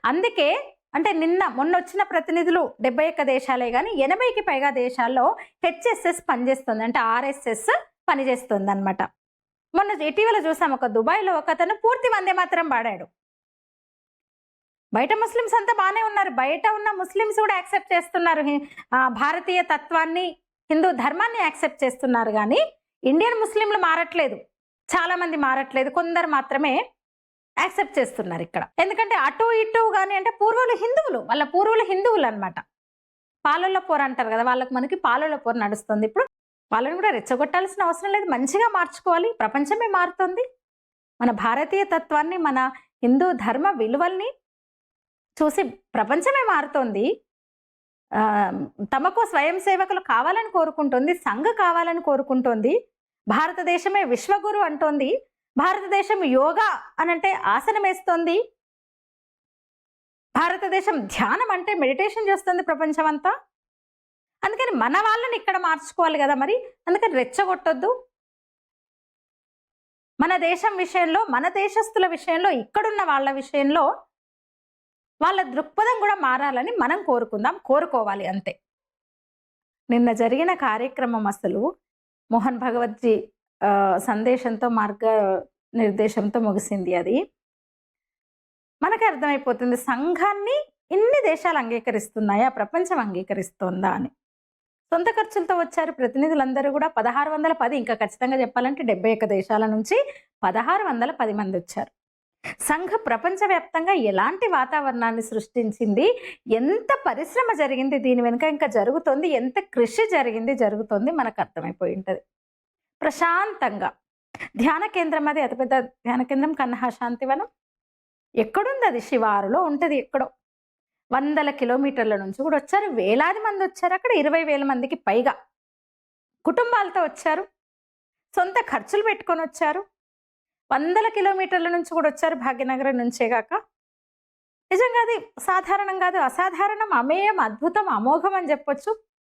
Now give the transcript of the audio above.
అందుకే అంటే మొన్న వచ్చిన ప్రతినిధులు 71 దేశాలే గాని 80కి పైగా దేశాల్లో హెచ్ఎస్ఎస్ పనిచేస్తుంది. అంటే ఆర్ఎస్ఎస్ పనిచేస్తుందన్నమాట. మొన్న ఇటీవల చూసాం, ఒక దుబాయ్‌లో ఒకతను పూర్తి వందే మాతరం పాడాడు. బయట ముస్లిమ్స్ అంతా బానే ఉన్నారు. బయట ఉన్న ముస్లిమ్స్ కూడా యాక్సెప్ట్ చేస్తున్నారు. భారతీయ తత్వాన్ని, హిందూ ధర్మాన్ని యాక్సెప్ట్ చేస్తున్నారు గానీ ఇండియన్ ముస్లింలు మారట్లేదు. చాలా మంది మారట్లేదు. కొందరు మాత్రమే యాక్సెప్ట్ చేస్తున్నారు ఇక్కడ. ఎందుకంటే అటు ఇటు గాని అంటే పూర్వులు హిందువులు, వాళ్ళ పూర్వులు హిందువులు అన్నమాట. పాలొల్ల పోర అంటారు కదా, వాళ్ళకి మనకి పాలొల్ల పోర నడుస్తుంది. ఇప్పుడు వాళ్ళని కూడా రెచ్చగొట్టాల్సిన అవసరం లేదు. మంచిగా మార్చుకోవాలి. ప్రపంచమే మారుతుంది. మన భారతీయ తత్వాన్ని, మన హిందూ ధర్మ విలువల్ని చూసి ప్రపంచమే మారుతోంది. తమకు స్వయం సేవకులు కావాలని కోరుకుంటుంది. సంఘ కావాలని కోరుకుంటోంది. భారతదేశమే విశ్వగురు అంటోంది. భారతదేశం యోగా అనంటే ఆసనం వేస్తోంది. భారతదేశం ధ్యానం అంటే మెడిటేషన్ చేస్తుంది ప్రపంచం అంతా. అందుకని మన వాళ్ళని ఇక్కడ మార్చుకోవాలి కదా మరి. అందుకని రెచ్చగొట్టొద్దు. మన దేశం విషయంలో, మన దేశస్తుల విషయంలో, ఇక్కడున్న వాళ్ళ విషయంలో వాళ్ళ దృక్పథం కూడా మారాలని మనం కోరుకోవాలి అంతే. నిన్న జరిగిన కార్యక్రమం అసలు మోహన్ భగవత్జీ సందేశంతో, మార్గ నిర్దేశంతో ముగిసింది. అది మనకు అర్థమైపోతుంది సంఘాన్ని ఇన్ని దేశాలు అంగీకరిస్తున్నాయా, ప్రపంచం అంగీకరిస్తోందా అని. సొంత ఖర్చులతో వచ్చారు ప్రతినిధులందరూ కూడా. 1610, ఇంకా ఖచ్చితంగా చెప్పాలంటే 71 దేశాల నుంచి 1610 మంది వచ్చారు. సంఘ ప్రపంచవ్యాప్తంగా ఎలాంటి వాతావరణాన్ని సృష్టించింది, ఎంత పరిశ్రమ జరిగింది దీని వెనుక, ఇంకా జరుగుతోంది, ఎంత కృషి జరుగుతోంది మనకు అర్థమైపోయి ఉంటుంది. ప్రశాంతంగా ధ్యాన కేంద్రం, అది అతిపెద్ద ధ్యాన కేంద్రం కన్హా శాంతివనం. ఎక్కడుంది అది? శివారులో ఉంటుంది ఎక్కడో. 100 కిలోమీటర్ల నుంచి కూడా వచ్చారు. వేలాది మంది వచ్చారు. అక్కడ 20,000 మందికి పైగా కుటుంబాలతో వచ్చారు. సొంత ఖర్చులు పెట్టుకొని వచ్చారు. 100 కిలోమీటర్ల నుంచి కూడా వచ్చారు, భాగ్యనగరం నుంచే గాక. నిజంగా అది సాధారణం కాదు, అసాధారణం, అమేయం, అద్భుతం, అమోఘం అని చెప్పొచ్చు.